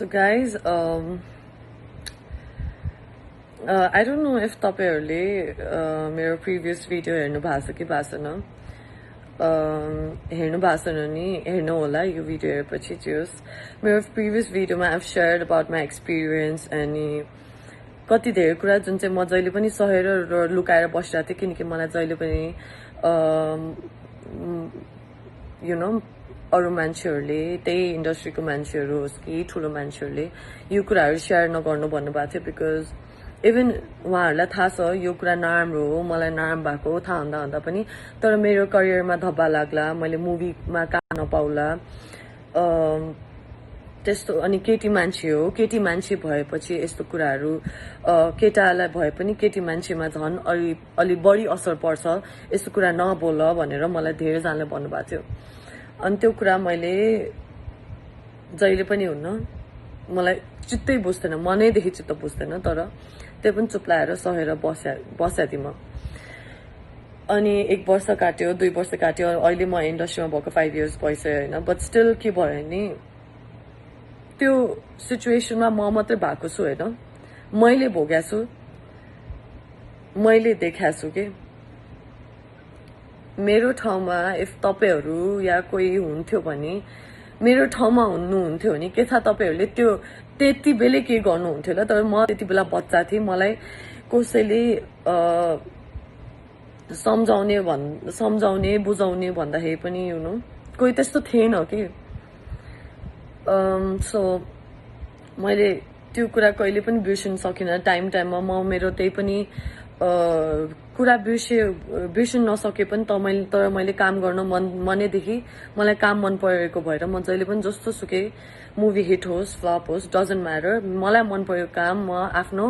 So guys, I don't know if तपाईहरुले मेरो previous video हेर्नु भएको छ कि भएको छैन। हेर्नु भएको छैन नि हेर्नु होला यो भिडियो हेरेपछि चाहिँ मेरो प्रिभियस भिडियोमा I've shared about my experience अनि कति धेरै कुरा जुन चाहिँ म जहिले पनि सहेर र लुकाएर बसिरहेको थिएँ किनकि मलाई जहिले पनि you know अरु मान्छेहरुले त्यही इन्डस्ट्रीको मान्छेहरु होस् कि ठुलो मान्छेहरुले यो कुराहरु शेयर नगर्नु भन्नुभएको थियो बिकज इभन उहाँहरुलाई थाहा छ यो कुरा नराम्रो हो मलाई नराम्रो भएको थाहा हुँदा पनि तर मेरो करियरमा धब्बा लाग्ला मैले मुभीमा काम नपाउला त्यस्तो अनि केटी मान्छे हो केटी मान्छे भएपछि यस्तो कुराहरु केटालाई भए पनि केटी मान्छेमा झन् अलि बढी असर पर्छ यस्तो कुरा नबोल भनेर मलाई धेरै जनाले भन्नुभएको थियो अनि त्यो कुरा मैले जहिले पनि हुन्न मलाई चित्तै बुझ्दैन मनैदेखि चित्त बुझ्दैन तर त्यो पनि चुप्लाएर सहेर बस्याथि म अनि 1 वर्ष काट्यो 2 वर्ष काट्यो अहिले म इन्डस्ट्रीमा भएको 5 इयर्स भइसक्यो हैन बट स्टिल के भयो नि त्यो सिचुएसनमा म मात्रै भएको छु हैन मैले भोगेको छु मैले देखाएको छु के मेरो ठाउँमा इफ तपाईहरु या कोही हुन्थ्यो भने मेरो ठाउँमा हुनुहुन्थ्यो भने के थाहा तपाईहरुले त्यो त्यति बेला के गर्नुहुन्थ्यो ल तर म त्यति बेला बच्चा थिए मलाई कसैले सम्झाउने बुझाउने भन्दाखेरि पनि यु नो कोही त्यस्तो थिएन के सो मैले त्यो कुरा कहिले पनि बिर्सिन सकिन टाइममा म मेरो त्यही पनि कुरा बिर्सिन नसके पनि तर मैले काम गर्न मनैदेखि मलाई काम मन परेको भएर म जहिले पनि जस्तो सुकै मुभी हिट होस् फ्लप होस् डजन्ट म्याटर मलाई मन परेको काम म आफ्नो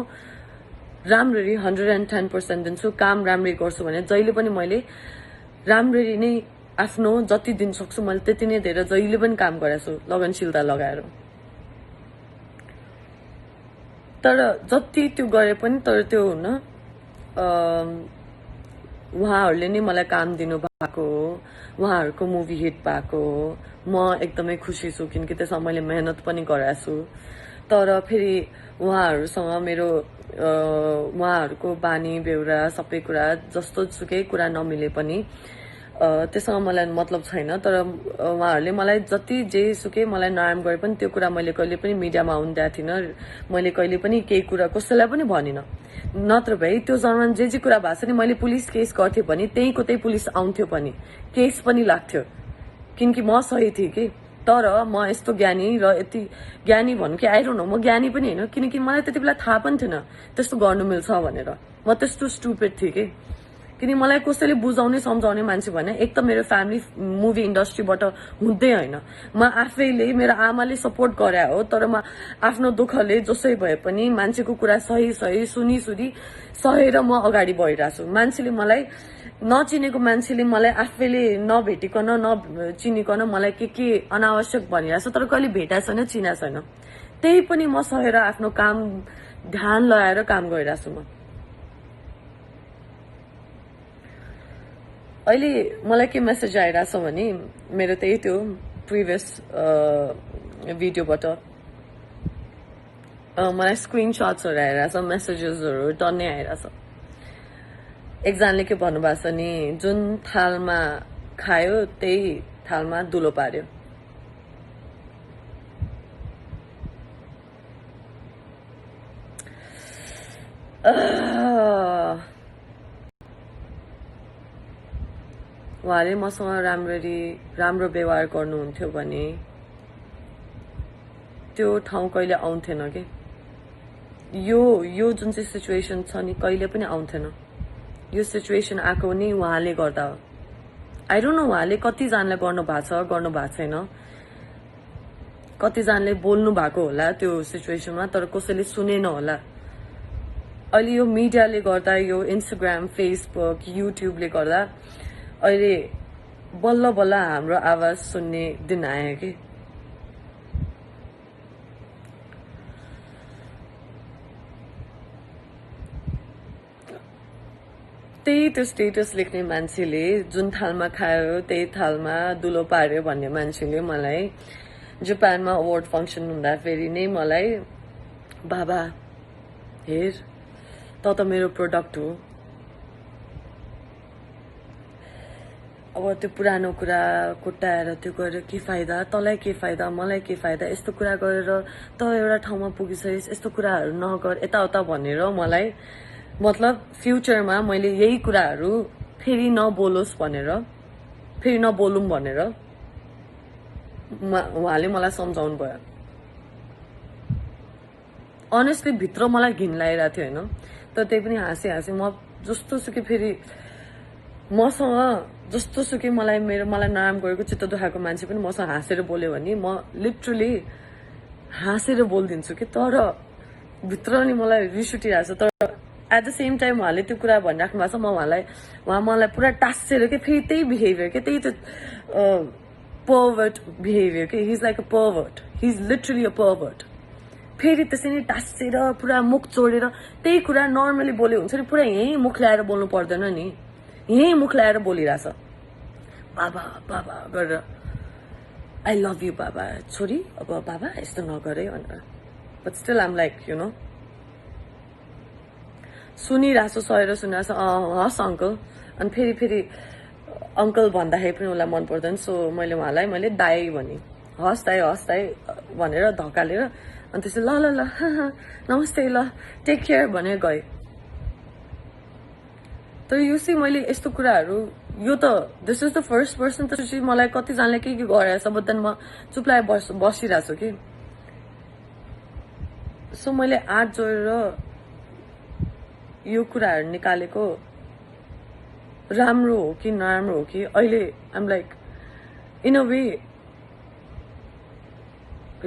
राम्ररी 110% दिन्छु काम राम्ररी गर्छु भने जहिले पनि मैले राम्ररी नै आफ्नो जति दिन सक्छु मैले त्यति नै धेरै जहिले पनि काम गरेछु लगनशीलता लगाएर तर जति त्यो गरे पनि तर त्यो हुन उहाँहरुले नै मलाई काम दिनु भएको हो उहाँहरुको मुभी हिट भएको हो म एकदमै खुसी छु किनकि त्यसमा मैले मेहनत पनि गरेको छु तर फेरि उहाँहरुसँग मेरो उहाँहरुको बानी बेउरा सबै कुरा जस्तो सुकै कुरा नमिले पनि त्यससँग मलाई मतलब छैन तर उहाँहरुले मलाई जति जे सुकै मलाई नराम्रो गरे पनि त्यो कुरा मैले कहिले पनि मिडियामा आउन दिएको थिइन मैले कहिले पनि केही कुरा कसैलाई पनि भनिन नत्र भए त्यो जमानमा जे कुरा भएको छ नि मैले पुलिस केस गर्थे भने त्यहीको त्यही पुलिस आउँथ्यो पनि केस पनि लाग्थ्यो किनकि म सही थिए के तर म यस्तो ज्ञानी र यति ज्ञानी भन्नु कि आई डोन्ट नो म ज्ञानी पनि हैन किनकि मलाई त्यति बेला थाहा पनि थिएन त्यस्तो गर्नु मिल्छ भनेर म त्यस्तो स्टुपिड थिए के किन मलाई कसैले बुझाउने सम्झाउने मान्छे भने एक त मेरो फ्यामिली मुभी इन्डस्ट्रीबाट हुँदै हैन म आफैले मेरो आमाले सपोर्ट गरे हो तर म आफ्नो दुःखले जसै भए पनि मान्छेको कुरा सही सुनी सहेर म अगाडि बढिरहेछु मान्छेले मलाई नचिनेको मान्छेले मलाई आफैले नभेटिकन नचिनिकन मलाई के अनावश्यक भनिरहेछ तर कहिले भेटाएको छैन चिनाएको छैन त्यही पनि म सहेर आफ्नो काम ध्यान लगाएर काम गरिरहेछु म अहिले मलाई के मेसेज आइरहेछ भने मेरो त्यही त्यो प्रिभियस भिडियोबाट मलाई स्क्रिनशट्सहरु आइरहेछ मेसेजेसहरु टन्नै आइरहेछ एकजनाले के भन्नुभएको छ नि जुन थालमा खायो त्यही थालमा दुलो पार्यो उहाँले मसँग राम्रो व्यवहार गर्नुहुन्थ्यो भने त्यो ठाउँ कहिले आउँथेन के यो जुन चाहिँ सिचुएसन छ नि कहिले पनि आउँथेन यो सिचुएसन आएको नि उहाँले गर्दा हो आई डोन्ट नो उहाँले कतिजनाले गर्नु भएको छैन कतिजनाले बोल्नु भएको होला त्यो सिचुएसनमा तर कसैले सुनेन होला अहिले यो मिडियाले गर्दा यो इन्स्टाग्राम फेसबुक युट्युबले गर्दा अहिले बल्ल बल्ल हाम्रो आवाज सुन्ने दिन आयो कि त्यही त्यो स्टेटस लेख्ने मान्छेले जुन थालमा खायो त्यही थालमा दुलो पार्यो भन्ने मान्छेले मलाई जापानमा अवार्ड फंक्सन हुँदाखेरि नै मलाई बाबा हेर त मेरो प्रोडक्ट हो अब त्यो पुरानो कुरा कोट्याएर त्यो गरेर के फाइदा तँलाई के फाइदा मलाई के फाइदा यस्तो कुरा गरेर त एउटा ठाउँमा पुगिसकेस् यस्तो कुराहरू नगर यताउता भनेर मलाई मतलब फ्युचरमा मैले यही कुराहरू फेरि नबोलोस् भनेर फेरि नबोलौँ भनेर उहाँले मलाई सम्झाउनु भयो अनेस्टली भित्र मलाई घिन लागिरहेको थियो होइन तर त्यही पनि हाँसी हाँसी म जस्तो सुकै फेरि मसँग जस्तो सुकै मलाई नराम्रो गरेको चित्त दुखाएको मान्छे पनि मसँग हाँसेर बोल्यो भने म लिटरली हाँसेर बोलिदिन्छु कि तर भित्र नि मलाई रिस उठिरहेको छ तर एट द सेम टाइम उहाँले त्यो कुरा भनिराख्नु भएको छ उहाँ मलाई पुरा टाँसेर के फेरि त्यही बिहेभियर के त्यही त्यो पर्भर्ट बिहेभियर के he is like a pervert he is literally a pervert फेरि त्यसरी टाँसेर पुरा मुख जोडेर त्यही कुरा नर्मली बोल्यो हुन्छ नि पुरा यहीँ मुख ल्याएर बोल्नु पर्दैन नि यहीँ मुख ल्याएर बोलिरहेछ बाबा बाबा गरेर आई लभ यु बाबा छोरी अब बाबा यस्तो नगरे भनेर but still um like you know सुनिरहेको सहेर सुनिरहेको हस् अङ्कल अनि फेरि अङ्कल भन्दाखेरि पनि उसलाई मन पर्दैन सो मैले दाई भने हस् दाई भनेर धकालेर अनि त्यसै ल ल ल नमस्ते ल टेक केयर भनेर गएँ तर यो चाहिँ मैले यस्तो कुराहरू यो त this is the first person त मलाई कतिजनाले के गरेछ बट म चुप लाएर बसिरहेको छु कि सो मैले आँट जोडेर यो कुराहरू निकालेको राम्रो हो कि नराम्रो हो कि अहिले I'm like in a way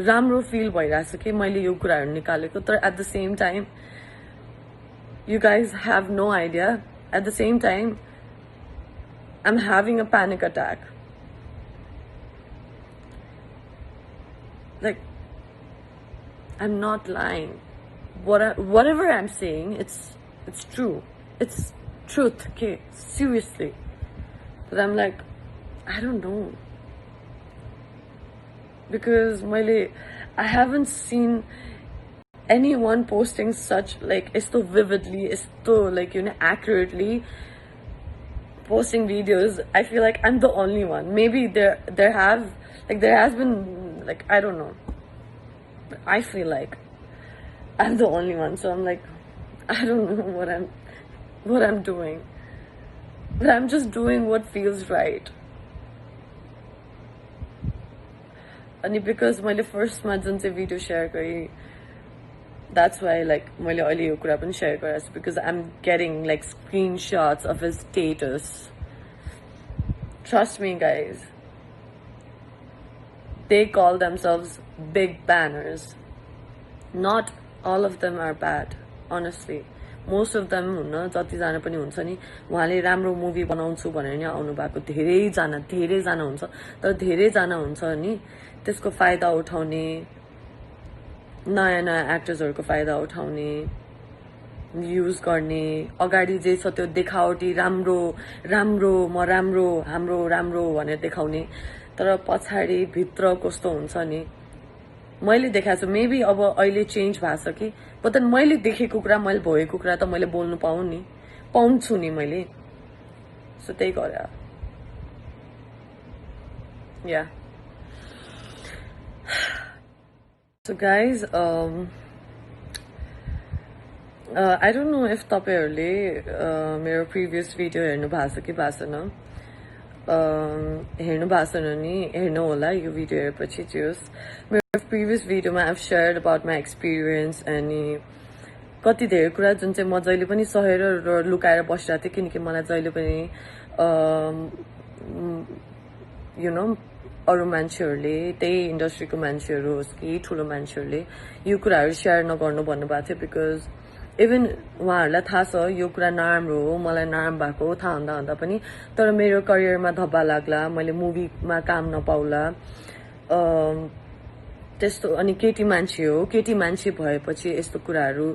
राम्रो फिल भइरहेछ कि मैले यो कुराहरू निकालेको तर at the same time you guys have no idea at the same time I'm having a panic attack. Like, I'm not lying. Whatever I'm saying, it's true. It's truth, okay? Seriously. But I'm like, I don't know. Because I haven't seen anyone posting such, like, so vividly, so, like, accurately posting videos. I feel like I'm the only one. Maybe there has been, like, I don't know. But I feel like I'm the only one. So I'm like, I don't know what I'm doing. But I'm just doing what feels right. And because my first जुन चाहिँ video share गरेँ that's why like मैले अहिले यो कुरा पनि share गरेछु because I'm getting like screenshots of his status. Trust me guys, they call themselves big banners. Not all of them are bad, honestly. Most of them हुन्न जतिजना पनि हुन्छ नि उहाँले राम्रो मुभी बनाउँछु भनेर नि आउनु भएको धेरैजना हुन्छ तर धेरैजना हुन्छ नि त्यसको फाइदा उठाउने नयाँ एक्टर्सहरुको फाइदा उठाउने युज गर्ने अगाडि जे छ त्यो देखावटी राम्रो म राम्रो हाम्रो राम्रो भनेर देखाउने तर पछाडी भित्र कस्तो हुन्छ नि मैले देखाएको छु मेबी अब अहिले चेन्ज भएको छ कि बट मैले देखेको कुरा मैले भएको कुरा त मैले बोल्नु पाउँछु नि मैले सो त्यही गरे या So guys, I don't know if तपाईहरुले मेरो previous video हेर्नु भएको छ कि भएको छैन हेर्नु भएको छैन नि हेर्नु होला यो भिडियो हेरेपछि चाहिँ मेरो previous video मा I've shared about my experience अनि कति धेरै कुरा जुन चाहिँ म जहिले पनि सहेर लुकाएर बसिरहेको थिएँ किनकि मलाई जहिले पनि you know अरु मान्छेहरुले त्यही इन्डस्ट्रीको मान्छेहरु होस् कि ठुलो मान्छेहरुले यो कुराहरु शेयर नगर्नु भन्नुभएको थियो बिकज इभन उहाँहरुलाई थाहा छ यो कुरा नराम्रो हो मलाई नराम्रो भएको थाहा हुँदा पनि तर मेरो करियरमा धब्बा लाग्ला मैले मुभीमा काम नपाउला त्यस्तो अनि केटी मान्छे भएपछि यस्तो कुराहरु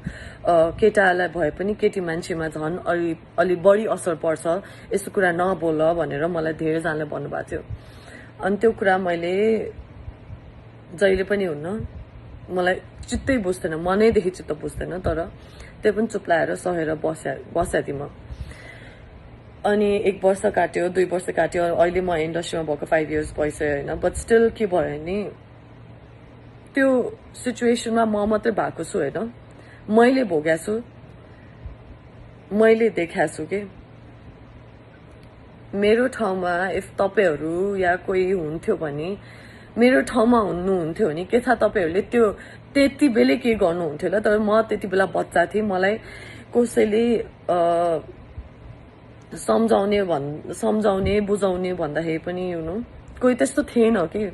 केटालाई भए पनि केटी मान्छेमा झन् अलि बढी असर पर्छ यस्तो कुरा नबोल भनेर मलाई धेरै जनाले भन्नुभएको थियो अनि त्यो कुरा मैले जहिले पनि हुन्न, मलाई चित्तै बुझ्दैन, मनैदेखि चित्त बुझ्दैन, तर त्यो पनि चुप्लाएर सहेर बस्या थिएँ म। अनि 1 वर्ष काट्यो, 2 वर्ष काट्यो, अहिले म इन्डस्ट्रीमा भएको 5 years भइसक्यो होइन। बट स्टिल के भयो नि, त्यो सिचुएसनमा म मात्रै भएको छु होइन, मैले भोगेको छु, मैले देखाएको छु कि मेरो ठाउँमा इफ तपाईहरू या कोही हुन्थ्यो भने, मेरो ठाउँमा हुनुहुन्थ्यो भने के थाहा तपाईहरूले त्यो त्यति बेलै के गर्नुहुन्थ्यो होला। तर म त्यति बेला बच्चा थिएँ, मलाई कसैले सम्झाउने बुझाउने भन्दाखेरि पनि कोही त्यस्तो थिएन कि।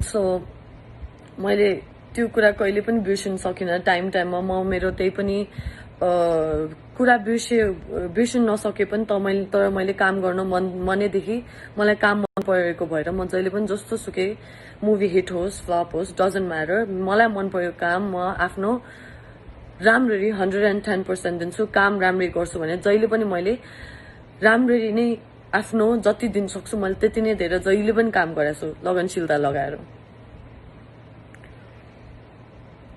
सो मैले त्यो कुरा कहिले पनि बिर्सिन सकिनँ। टाइममा म मेरो त्यही पनि कुरा बिर्सिन नसके पनि तर मैले काम गर्न मनैदेखि मलाई काम मन परेको भएर म जहिले पनि जस्तो सुकै मुभी हिट होस् फ्लप होस् डजन्ट म्याटर, मलाई मन परेको काम म आफ्नो राम्ररी 110% दिन्छु। काम राम्ररी गर्छु भने जहिले पनि मैले राम्ररी नै आफ्नो जति दिन सक्छु मैले त्यति नै धेरै जहिले पनि काम गरेछु लगनशीलता लगाएर।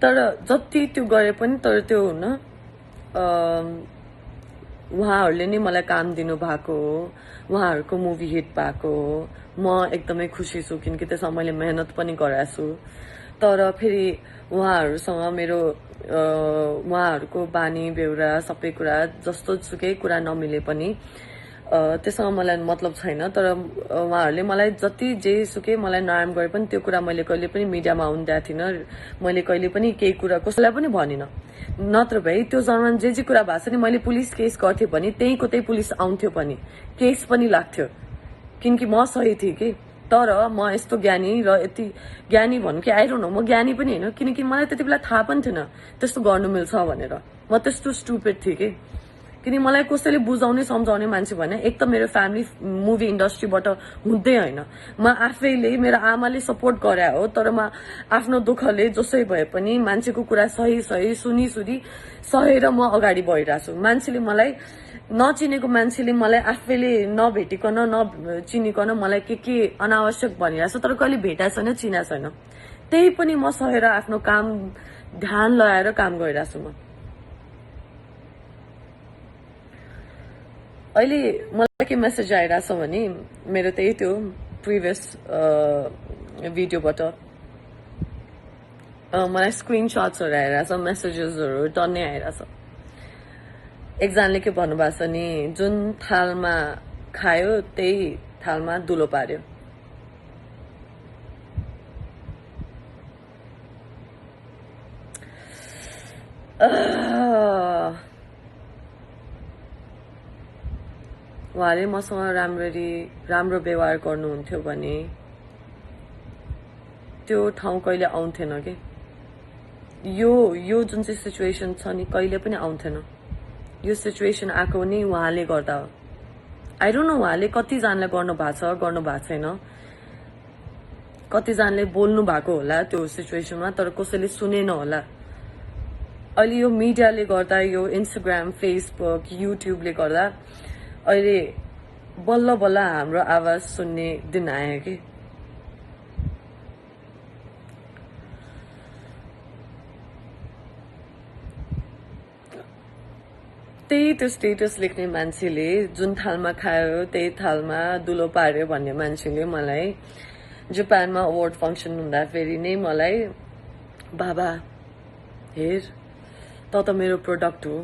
तर जति त्यो गरे पनि तर त्यो हुन उहाँहरूले नै मलाई काम दिनु भएको हो, उहाँहरूको मुभी हिट भएको हो। म एकदमै खुसी छु किनकि त्यसमा मैले मेहनत पनि गरेको छु। तर फेरि उहाँहरूसँग मेरो उहाँहरूको बानी बेहोरा सबै कुरा जस्तो सुकै कुरा नमिले पनि त्यससँग मलाई मतलब छैन। तर उहाँहरूले मलाई जति जे सुकै मलाई नराम्रो गरे पनि त्यो कुरा मैले कहिले पनि मिडियामा आउनु दिएको थिइनँ। मैले कहिले पनि केही कुरा कसैलाई पनि भनिनँ। नत्र भए त्यो जमाना जे कुरा भएको छ नि, मैले पुलिस केस गर्थेँ भने त्यहीँको त्यही पुलिस आउँथ्यो पनि, केस पनि लाग्थ्यो किनकि म सही थिएँ कि। तर म यस्तो ज्ञानी र यति ज्ञानी भन्नु कि आइडोन्ट नो, म ज्ञानी पनि होइन किनकि मलाई त्यति बेला थाहा पनि थिएन त्यस्तो गर्नु मिल्छ भनेर। म त्यस्तो स्टुपिड थिएँ कि किनकि मलाई कसैले बुझाउने सम्झाउने मान्छे भने एक त मेरो फ्यामिली मुभी इन्डस्ट्रीबाट हुँदै होइन, म आफैले मेरो आमाले सपोर्ट गरे हो। तर म आफ्नो दुःखले जसै भए पनि मान्छेको कुरा सही सुनी सहेर म अगाडि बढिरहेको छु। मान्छेले मलाई नचिनेको मान्छेले मलाई आफैले नभेटिकन नचिनिकन मलाई के अनावश्यक भनिरहेछ, तर कहिले भेटाएको छैन चिनाएको छैन। त्यही पनि म सहेर आफ्नो काम ध्यान लगाएर काम गरिरहेको छु। म अहिले मलाई के मेसेज आइरहेछ भने मेरो त्यही त्यो प्रिभियस भिडियोबाट मलाई स्क्रिनसट्सहरू आइरहेछ, मेसेजेसहरू टन्नै आइरहेछ। एकजनाले के भन्नुभएको छ नि, जुन थालमा खायो त्यही थालमा दुलो पार्यो। उहाँले मसँग राम्रो व्यवहार गर्नुहुन्थ्यो भने त्यो ठाउँ कहिले आउँथेन कि। यो जुन चाहिँ सिचुएसन छ नि कहिले पनि आउँथेन। यो सिचुएसन आएको नि उहाँले गर्दा हो। आई डोन्ट नो उहाँले कतिजनालाई गर्नु भएको छैन, कतिजनाले बोल्नु भएको होला त्यो सिचुएसनमा तर कसैले सुनेन होला। अहिले यो मिडियाले गर्दा, यो इन्स्टाग्राम फेसबुक युट्युबले गर्दा अहिले बल्ल बल्ल हाम्रो आवाज सुन्ने दिन आयो कि। त्यही त्यो स्टेटस लेख्ने मान्छेले जुन थालमा खायो त्यही थालमा दुलो पार्यो भन्ने मान्छेले मलाई जापानमा अवार्ड फङ्सन हुँदाखेरि नै मलाई बाबा हेर त मेरो प्रोडक्ट हो,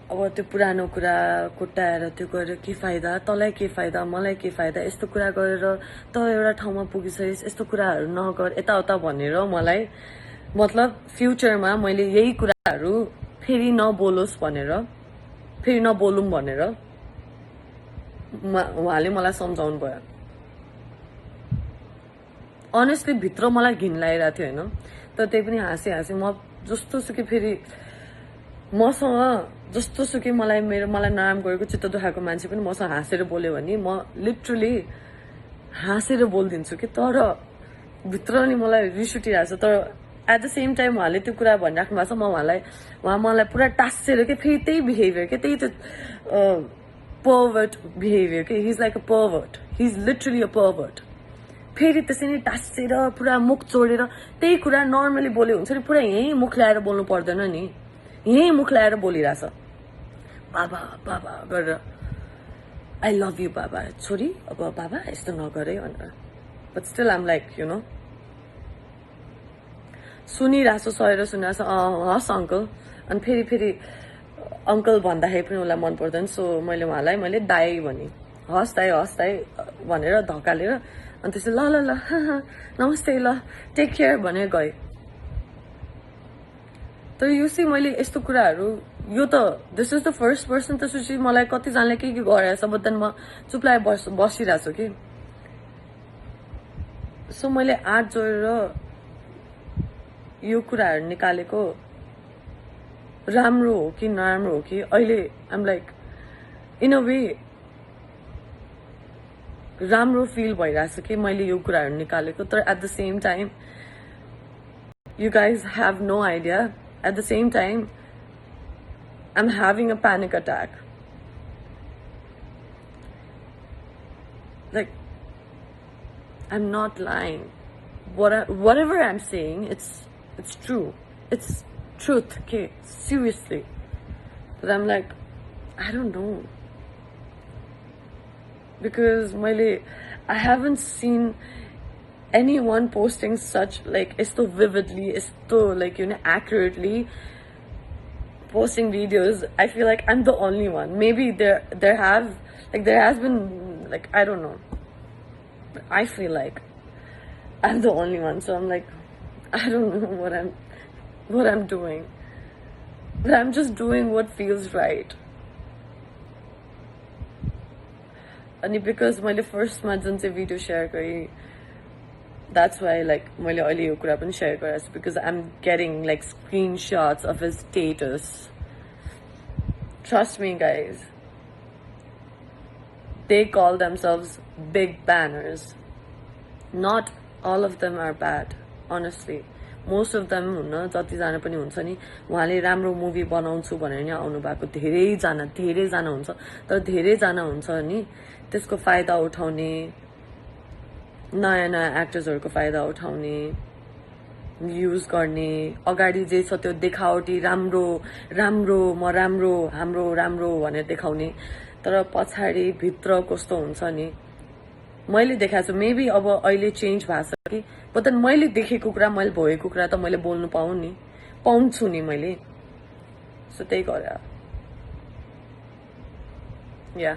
अब त्यो पुरानो कुरा कोट्याएर त्यो गरेर के फाइदा, तँलाई के फाइदा मलाई के फाइदा, यस्तो कुरा गरेर त एउटा ठाउँमा पुगिसकिस्, यस्तो कुराहरू नगर यताउता भनेर मलाई मतलब फ्युचरमा मैले यही कुराहरू फेरि नबोलोस् भनेर, फेरि नबोलौँ भनेर उहाँले मलाई सम्झाउनु भयो। अनेस्टली भित्र मलाई घिन लागिरहेको थियो होइन, तर त्यही पनि हाँसे म जस्तो सुकै फेरि मसँग जस्तो सुकै मलाई नराम्रो गरेको चित्त दुखाएको मान्छे पनि मसँग हाँसेर बोल्यो भने म लिटरली हाँसेर बोलिदिन्छु कि। तर भित्र नि मलाई रिस उठिरहेको छ। तर एट द सेम टाइम उहाँले त्यो कुरा भनिराख्नु भएको छ, उहाँ मलाई पुरा टाँसेर के फेरि त्यही बिहेभियर के, त्यही त्यो पर्भर्ट बिहेभियर के। He is like a pervert, he is literally a pervert फेरि त्यसरी टाँसेर पुरा मुख जोडेर त्यही कुरा नर्मली बोले हुन्छ नि पुरा यही मुख ल्याएर बोल्नु पर्दैन नि यही मुख ल्याएर बोलिरहेछ बाबा बाबा गरेर आई लभ यु बाबा छोरी अब बाबा यस्तो नगर है भनेर but still um like you know सुनिरहेछु सहेर सुनिरहेछु हस् अङ्कल अनि फेरि फेरि अङ्कल भन्दाखेरि पनि उसलाई मन पर्दैन सो मैले दाई भने हस् दाई भनेर धकालेर अनि त्यसै ल ल ल नमस्ते ल टेक केयर भनेर गएँ तर यो चाहिँ मैले यस्तो कुराहरू यो त this is the first person त्यसपछि मलाई कतिजनाले के गरेछ बट देन म चुप्लाएर बसिरहेको छु कि सो मैले आँट जोडेर यो कुराहरू निकालेको राम्रो हो कि नराम्रो हो कि अहिले I'm like in a way राम्रो फिल भइरहेछ कि मैले यो कुराहरू निकालेको तर at the same time you guys have no idea at the same time I'm having a panic attack. Like, I'm not lying. Whatever I'm saying, it's true. It's truth, okay? Seriously. But I'm like, I don't know. Because I haven't seen anyone posting such, like, isto vividly, isto, like, you know, accurately posting videos. I feel like I'm the only one. Maybe there has been like I don't know. But I feel like I'm the only one. So I'm like I don't know what I'm doing. But I'm just doing what feels right. And because my first मा जुन चाहिँ video share गरेँ that's why like मैले अहिले यो कुरा पनि share गरेको छु because I'm getting like screenshots of his status. Trust me guys, they call themselves big banners. Not all of them are bad, honestly. Most of them हुन्न जतिजना पनि हुन्छ नि उहाँले राम्रो मुभी बनाउँछु भनेर नि आउनु भएको धेरैजना हुन्छ तर धेरैजना हुन्छ नि त्यसको फाइदा उठाउने नयाँ एक्टर्सहरुको फाइदा उठाउने युज गर्ने अगाडि जे छ त्यो देखावटी राम्रो म राम्रो हाम्रो भनेर देखाउने तर पछाडी भित्र कस्तो हुन्छ नि मैले देखाएको छु मेबी अब अहिले चेन्ज भएको छ कि बट मैले देखेको कुरा मैले भएको कुरा त मैले बोल्नु पाउँछु नि मैले सो त्यही गरे या